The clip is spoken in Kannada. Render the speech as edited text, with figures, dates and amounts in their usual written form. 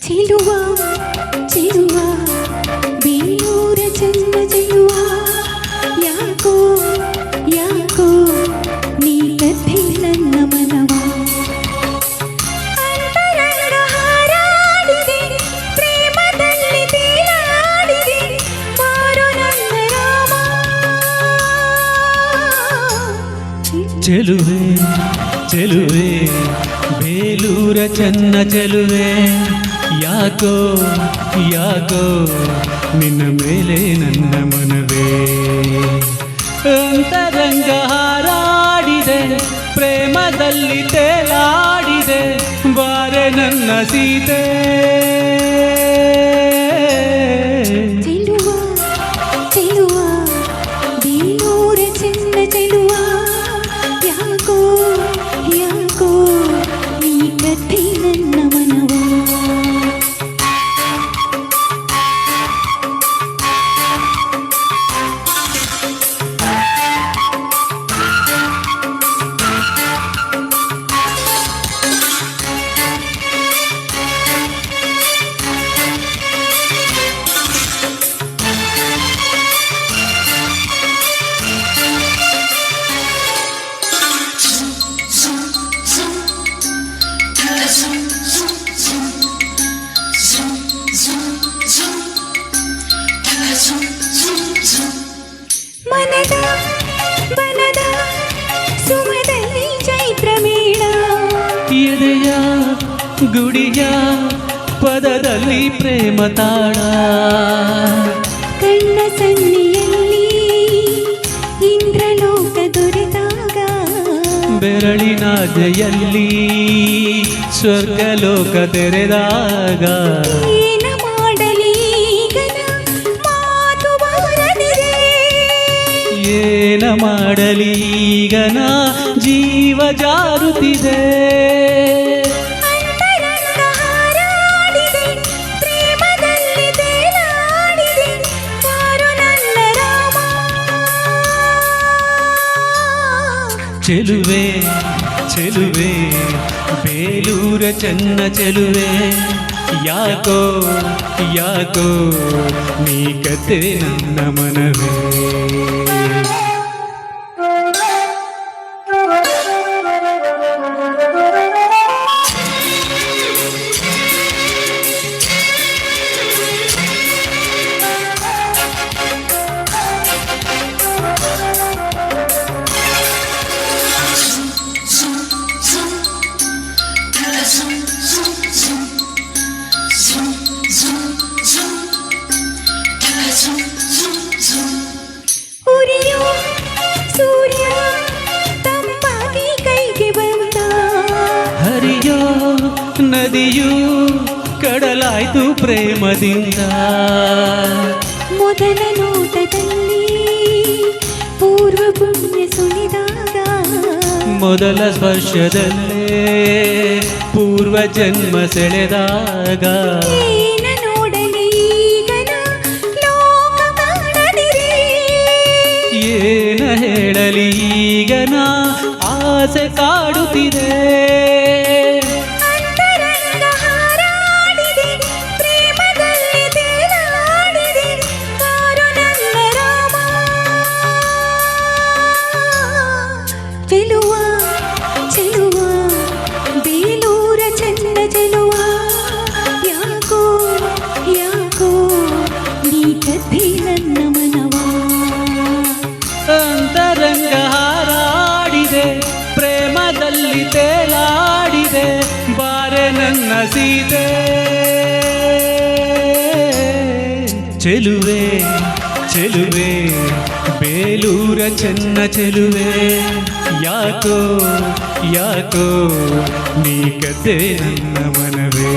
ಚೆಲುವ ಚೆಲುವ ಬೇಯೂರ ಚೆನ್ನ ಚೆಲುವ ಯಾಕೋ ಯಾಕೋ ನೀ ಕಥೆ ನನ್ನ ಮನವ ಅಂತರಂಗ ಹಾರಾಡಿದೆ ಪ್ರೇಮದಲ್ಲಿ ತೇಲಾಡಿದೆ ಬಾರೋ ನನ್ನ ರಾಮ ಚೆಲುವೆ ಚೆಲುವೆ ಬೇಲೂರ ಚೆನ್ನ ಚೆಲುವೆ ಯಾಕೋ ಯಾಕೋ ನಿನ್ನ ಮೇಲೆ ನನ್ನ ಮನವೇ ಅಂತರಂಗ ಹಾರಾಡಿದೆ ಪ್ರೇಮದಲ್ಲಿ ತೇಲಾಡಿದೆ ಬಾರೆ ನನ್ನ ಸೀತೆ ಚೆಲುವ ಚೆಲುವ ಬೇಲೂರ ಚೆನ್ನ ಚೆಲುವ ಯಾಕೋ ಯಾಕೋ ನೀ ಕಥೆ ನನ್ನ ಮನವ ಮನದ ಬನದ ಸುಮದಲ್ಲಿ ಚೈತ್ರ ಮೇಳ ಎದೆಯ ಗುಡಿಯ ಪದದಲ್ಲಿ ಪ್ರೇಮ ತಾಳ ಕಣ್ಣ ಸನ್ನಿಯಲ್ಲಿ ಇಂದ್ರಲೋಕ ದೊರೆತಾಗ ಬೆರಳಿನ ಜಯಲ್ಲಿ ಸ್ವರ್ಗಲೋಕ ತೆರೆದಾಗ ಏನ ಮಾಡಲಿ ಈಗನ ಮಾತು ಬಾರದಿದೆ ಏನ ಮಾಡಲಿ ಈಗನ ಜೀವ ಜಾರುತ್ತಿದೆ ಅಂತರಂಗ ಹಾರಾಡಿದೆ ಪ್ರೇಮದಲ್ಲಿ ತೇಲಾಡಿದೆ ಬಾರೋ ನನ್ನ ರಾಮ ಚೆಲುವೆ ಚೆಲುವೆ ಬೇಲೂರ ಚೆನ್ನ ಚೆಲುವೆ ಯಾಕೋ ಯಾಕೋ ನೀ ಕತೆ ನನ್ನ ಮನವೇ ಉರಿಯೋ ಸೂರ್ಯ ತಂಪಾಗಿ ಕೈಗೆ ಬಂದ ಹರಿಯೋ ನದಿಯು ಕಡಲಾಯ್ತು ಪ್ರೇಮದಿಂದ ಮೊದಲ ನೋಟದಲ್ಲಿ ಪೂರ್ವ ಪುಣ್ಯ ಸುಳಿದಾಗ ಮೊದಲ ಸ್ಪರ್ಶದಲ್ಲೇ ಪೂರ್ವ ಜನ್ಮ ಸೆಳೆದಾಗ ಏನ ನೋಡಲಿ ಈಗನ ಲೋಕ ಕಾಣದಿರಿ ಏನ ಹೇಳಲಿ ಈಗನ ಆಸೆ ಕಾಡುತ್ತಿದೆ ಅಂತರಂಗ ಹಾರಾಡಿದೆ ಪ್ರೇಮದಲ್ಲಿ ತೇಲಾಡಿದೆ ಬಾರೋ ನನ್ನ ರಾಮ ಚೆಲುವ ಚೆಲುವ ಬೇಲೂರ ಚೆನ್ನ ಚೆಲುವ ಯಾಕೋ ಯಾಕೋ ನೀ ಕಥೆ ನನ್ನ ಮನವ ಅಂತರಂಗ ಹಾರಾಡಿದೆ ಪ್ರೇಮದಲ್ಲಿ ತೇಲಾಡಿದೆ ಬಾರೆ ನನ್ನ ಸೀತೆ ಚೆಲುವೆ ಚೆಲುವೆ ಬೇಲೂರ ಚೆನ್ನ ಚೆಲುವೆ ಯಾಕೋ ಯಾಕೋ ನೀ ಕತೆ ನನ್ನ ಮನವೇ